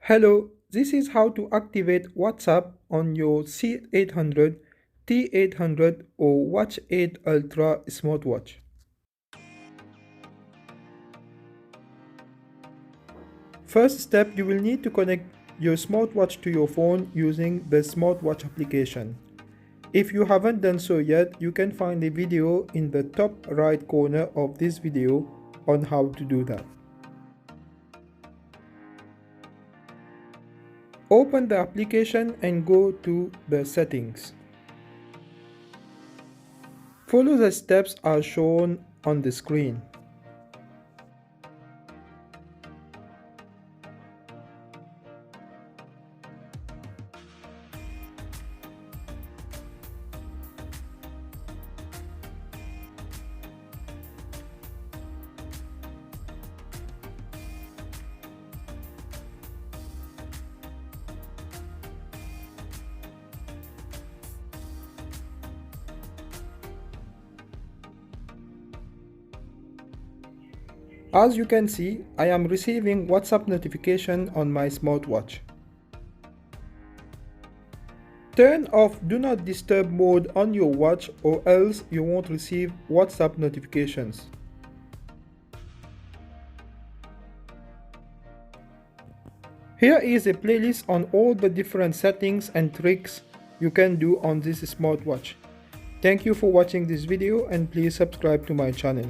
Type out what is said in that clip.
Hello, this is how to activate WhatsApp on your C800, T800 or Watch 8 Ultra Smartwatch. First step, you will need to connect your smartwatch to your phone using the smartwatch application. If you haven't done so yet, you can find a video in the top right corner of this video on how to do that. Open the application and go to the settings. Follow the steps as shown on the screen. As you can see, I am receiving WhatsApp notification on my smartwatch. Turn off Do Not Disturb mode on your watch or else you won't receive WhatsApp notifications. Here is a playlist on all the different settings and tricks you can do on this smartwatch. Thank you for watching this video and please subscribe to my channel.